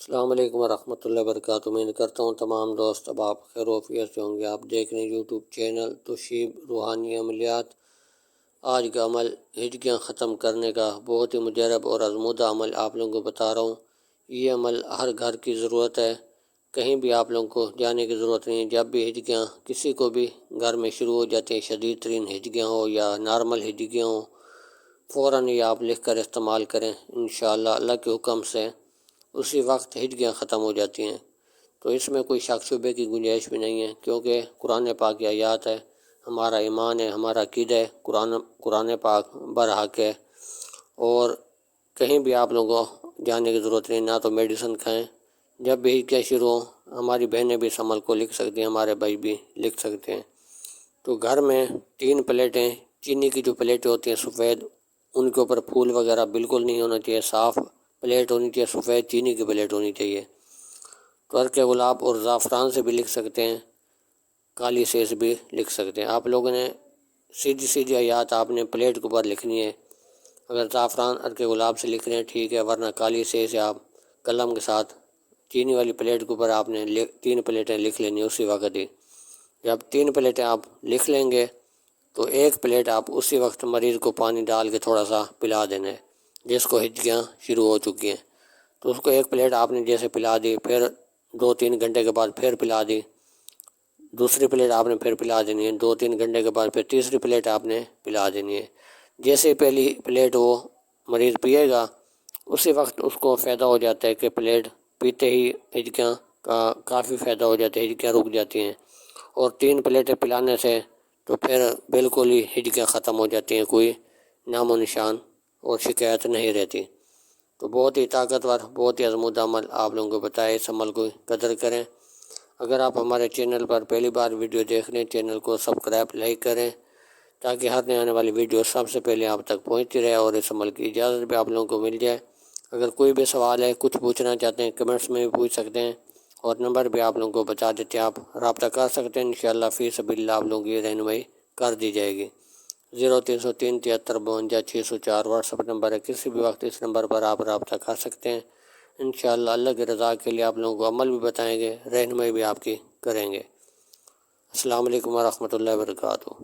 السلام علیکم ورحمۃ اللہ وبرکاتہ۔ امید کرتا ہوں تمام دوست اب آپ خیر و عافیت سے ہوں گے۔ آپ دیکھ رہے ہیں یوٹیوب چینل توشیب روحانی عملیات۔ آج کا عمل ہجکیاں ختم کرنے کا بہت ہی مجرب اور آزمودہ عمل آپ لوگوں کو بتا رہا ہوں۔ یہ عمل ہر گھر کی ضرورت ہے، کہیں بھی آپ لوگوں کو جانے کی ضرورت نہیں۔ جب بھی ہجکیاں کسی کو بھی گھر میں شروع ہو جاتے ہیں، شدید ترین ہجکیاں ہو یا نارمل ہجکیاں ہوں، فوراً یہ آپ لکھ کر استعمال کریں۔ انشاءاللہ اللہ کے حکم سے اسی وقت ہجکیاں ختم ہو جاتی ہیں۔ تو اس میں کوئی شک شبے کی گنجائش بھی نہیں ہے، کیونکہ قرآن پاک کی آیات ہے، ہمارا ایمان ہے، ہمارا عقیدہ ہے، قرآن پاک برحق ہے۔ اور کہیں بھی آپ لوگوں کو جانے کی ضرورت نہیں، نہ تو میڈیسن کھائیں۔ جب بھی ہجکیاں شروع ہوں، ہماری بہنیں بھی اس عمل کو لکھ سکتی ہیں، ہمارے بھائی بھی لکھ سکتے ہیں۔ تو گھر میں 3 پلیٹیں، چینی کی جو پلیٹیں ہوتی ہیں سفید، ان کے اوپر پھول وغیرہ بالکل نہیں ہونا چاہیے، صاف پلیٹ ہونی چاہیے، سفید چینی کی پلیٹ ہونی چاہیے۔ تو عرق گلاب اور زعفران سے بھی لکھ سکتے ہیں، کالی سیہ سے بھی لکھ سکتے ہیں۔ آپ لوگوں نے سیدھی آیات آپ نے پلیٹ کے اوپر لکھنی ہے۔ اگر زعفران عرق گلاب سے لکھ رہے ہیں ٹھیک ہے، ورنہ کالی سیہ سے آپ قلم کے ساتھ چینی والی پلیٹ کے اوپر آپ نے 3 پلیٹیں لکھ لینی اسی وقت ہی۔ جب 3 پلیٹیں آپ لکھ لیں گے تو 1 پلیٹ آپ اسی وقت مریض کو پانی ڈال کے تھوڑا سا پلا دینا ہے، جس کو ہجکیاں شروع ہو چکی ہیں۔ تو اس کو 1 پلیٹ آپ نے جیسے پلا دی، پھر 2-3 گھنٹے کے بعد پھر پلا دی، دوسری پلیٹ آپ نے پھر پلا دینی ہے، 2-3 گھنٹے کے بعد پھر تیسری پلیٹ آپ نے پلا دینی ہے۔ جیسے پہلی پلیٹ وہ مریض پیے گا، اسی وقت اس کو فائدہ ہو جاتا ہے کہ پلیٹ پیتے ہی ہجکیاں کا کافی فائدہ ہو جاتا ہے، ہجکیاں رک جاتی ہیں۔ اور 3 پلیٹیں پلانے سے تو پھر بالکل ہی ہجکیاں ختم ہو جاتی ہیں، کوئی نام و نشان اور شکایت نہیں رہتی۔ تو بہت ہی طاقتور، بہت ہی آزمودہ عمل آپ لوگوں کو بتایا، اس عمل کو قدر کریں۔ اگر آپ ہمارے چینل پر پہلی بار ویڈیو دیکھ رہے ہیں، چینل کو سبسکرائب لائک کریں، تاکہ ہر نئے آنے والی ویڈیو سب سے پہلے آپ تک پہنچتی رہے اور اس عمل کی اجازت بھی آپ لوگوں کو مل جائے۔ اگر کوئی بھی سوال ہے، کچھ پوچھنا چاہتے ہیں، کمنٹس میں بھی پوچھ سکتے ہیں، اور نمبر بھی آپ لوگوں کو بتا دیتے ہیں، آپ رابطہ کر سکتے ہیں۔ انشاءاللہ فی سبیل اللہ آپ لوگوں کی رہنمائی کر دی جائے گی۔ 0303 7352 604 واٹس ایپ نمبر ہے، کسی بھی وقت اس نمبر پر آپ رابطہ کر سکتے ہیں۔ انشاءاللہ اللہ کی رضا کے لیے آپ لوگوں کو عمل بھی بتائیں گے، رہنمائی بھی آپ کی کریں گے۔ السلام علیکم ورحمۃ اللہ وبرکاتہ۔